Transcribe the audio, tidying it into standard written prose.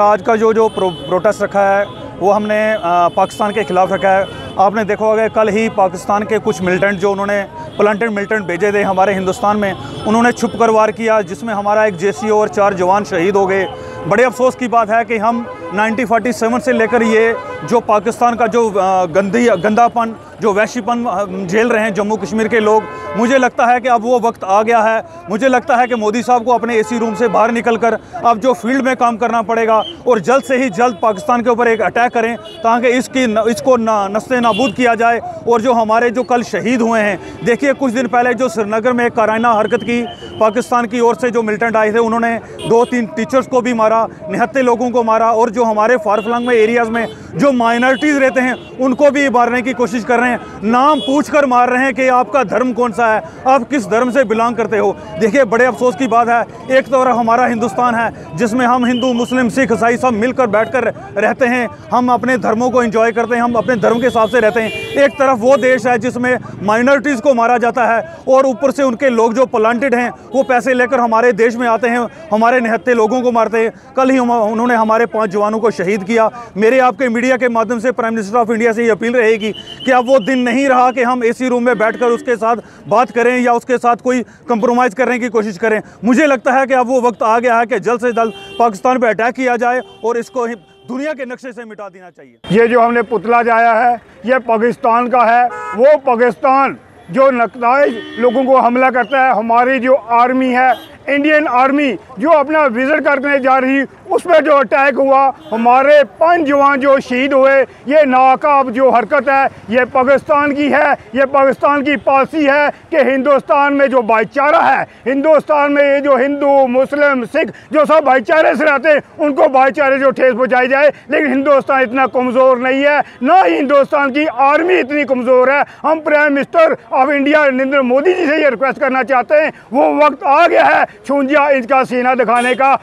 आज का जो प्रोटेस्ट रखा है वो हमने पाकिस्तान के ख़िलाफ़ रखा है। आपने देखा होगा कल ही पाकिस्तान के कुछ मिलिटेंट जो उन्होंने मिलिटेंट भेजे थे हमारे हिंदुस्तान में, उन्होंने छुप कर वार किया, जिसमें हमारा एक जेसीओ और 4 जवान शहीद हो गए। बड़े अफसोस की बात है कि हम 1947 से लेकर ये जो पाकिस्तान का जो गंदापन, जो वैश्यपन झेल रहे हैं जम्मू कश्मीर के लोग, मुझे लगता है कि अब वो वक्त आ गया है। मुझे लगता है कि मोदी साहब को अपने एसी रूम से बाहर निकलकर अब जो फील्ड में काम करना पड़ेगा और जल्द से ही जल्द पाकिस्तान के ऊपर एक अटैक करें ताकि इसको नस्ते नाबूद किया जाए। और जो हमारे जो कल शहीद हुए हैं, देखिए कुछ दिन पहले जो श्रीनगर में एक काराना हरकत की पाकिस्तान की ओर से जो मिलिटेंट आए थे, उन्होंने 2-3 टीचर्स को भी मारा, निहत्ते लोगों को मारा, और जो हमारे फार-फ्लंग में एरियाज़ में जो माइनॉरिटीज़ रहते हैं उनको भी मारने की कोशिश कर रहे हैं। नाम पूछकर मार रहे हैं कि आपका धर्म कौन सा है, आप किस धर्म से बिलोंग करते हो। देखिए बड़े अफसोस की बात है, एक तरफ हमारा हिंदुस्तान है जिसमें हम हिंदू, मुस्लिम, सिख, ईसाई सब मिलकर बैठकर रहते हैं, हम अपने धर्मों को एंजॉय करते हैं, हम अपने धर्म के हिसाब से रहते हैं। एक तरफ वो देश है जिसमें माइनॉरिटीज़ को मारा जाता है और ऊपर से उनके लोग जो प्लांटेड हैं वो पैसे लेकर हमारे देश में आते हैं, हमारे निहत्ते लोगों को मारते हैं। कल ही उन्होंने हमारे 5 जवानों को शहीद किया। मेरे आपके मीडिया के माध्यम से प्राइम मिनिस्टर ऑफ इंडिया से ये अपील रहेगी कि अब वो दिन नहीं रहा कि हम एसी रूम में बैठकर उसके साथ बात करें या उसके साथ कोई कंप्रोमाइज़ करने की कोशिश करें। मुझे लगता है कि अब वो वक्त आ गया है कि जल्द से जल्द पाकिस्तान पर अटैक किया जाए और इसको दुनिया के नक्शे से मिटा देना चाहिए। ये जो हमने पुतला जाया है ये पाकिस्तान का है। वो पाकिस्तान जो नक्ताइज लोगों को हमला करता है, हमारी जो आर्मी है, इंडियन आर्मी जो अपना विजिट करने जा रही, उस पर जो अटैक हुआ, हमारे 5 जवान जो शहीद हुए, ये नाकाब जो हरकत है ये पाकिस्तान की है। ये पाकिस्तान की पॉलिसी है कि हिंदुस्तान में जो भाईचारा है, हिंदुस्तान में ये जो हिंदू, मुस्लिम, सिख जो सब भाईचारे से रहते हैं, उनको भाईचारे जो ठेस पहुँचाई जाए। लेकिन हिंदुस्तान इतना कमज़ोर नहीं है, ना ही हिंदुस्तान की आर्मी इतनी कमज़ोर है। हम prime minister of India Narendra Modi ji से ये रिक्वेस्ट करना चाहते हैं, वो वक्त आ गया है 56 इंच का सीना दिखाने का।